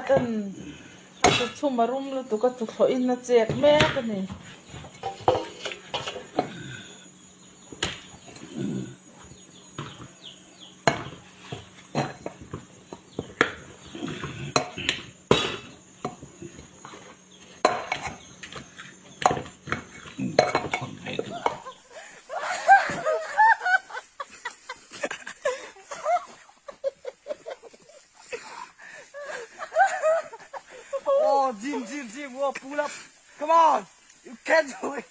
an tu chumarum lu tu ka tu kho in na chek me ka ni Jim, whoa, pull up. Come on. You can do it.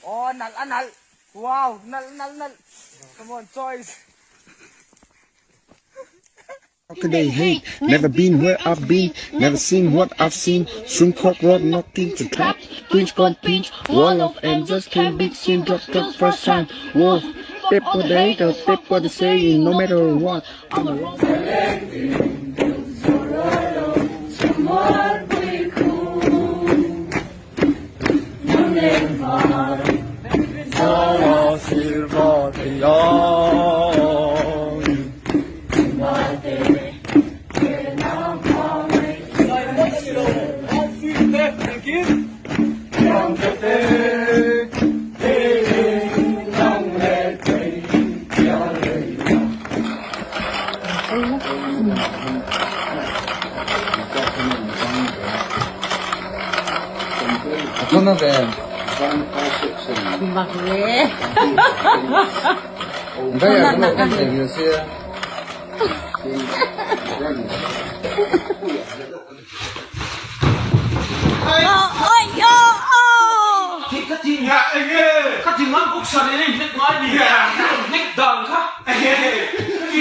Oh, nal. Wow, nal. Come on, choice. How could they hate? Never been where I've been, never seen what I've seen. Soon cock rod knocking to trap. Pinch got pinch, wall of angels came big sin dropped up first time. Whoa, paper the hater, paper the saying, no matter what. I'm a rock. Ano ba? Bakit? Kaya ano ka niyo siya? Cái gì nhá, cái gì ngon cũng sợ đấy, nước ngon gì, nước đằng khác, cái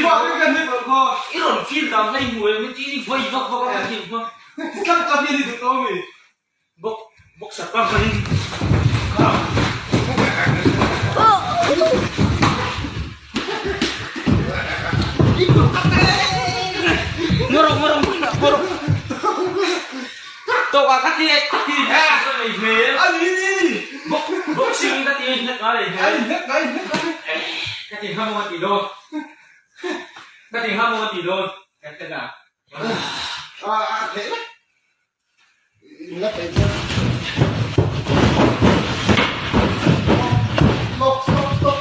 đó cái cái nước có, cái đó phim đằng này mùi cái gì vây vắc cái gì mà, cái gì được đâu mày, bốc sập băng cái gì, ngorong, tao cái gì ha, cái này mày, anh đi. Bốc xinh cái gì hết nói này hết cái tiền 20 tỷ đô cái tiền 20 tỷ đô cái tên nào thế đấy. Lấp đấy chứ. Stop.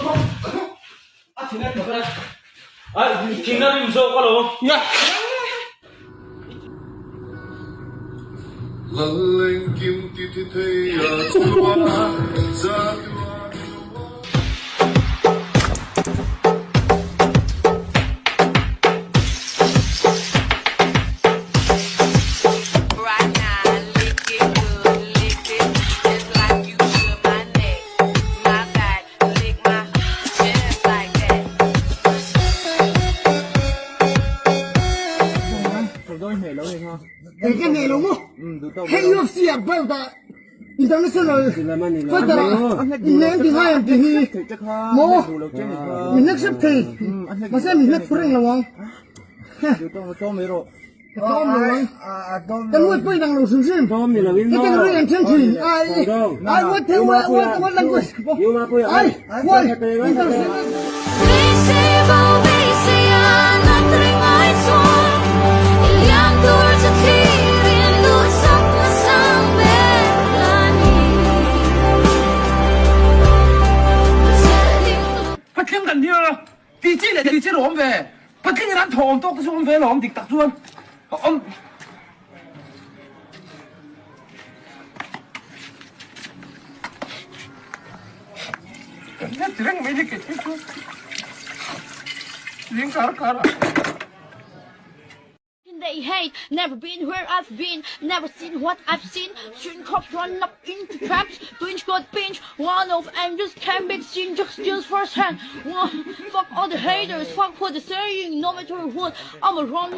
Thì nó được đây. Thì nó đi vô qua luôn nhá. Lên kim ti thi tua ra cái này đúng không? Hay UFC à, bao giờ international fighter, nên thì hai thì mô mình nước sắp thì mà sao mình nước phring là không? Tôm rồi, cái nuôi bơi đang lẩu sừng sừng, cái nuôi ăn chân thì ai mất thiếu mất lần cuối, ai đi chế lỏm về, bắt kinh ngắn thòng tốt cái số về lỏm thì đặt luôn, ông nhất tiếng mấy cái chút, tiếng cả. They hate, never been where I've been, never seen what I've seen. String cops run up into traps, twinge got pinch, one of angels can be seen just first hand. Fuck all the haters, fuck what they're saying, no matter what, I'ma run.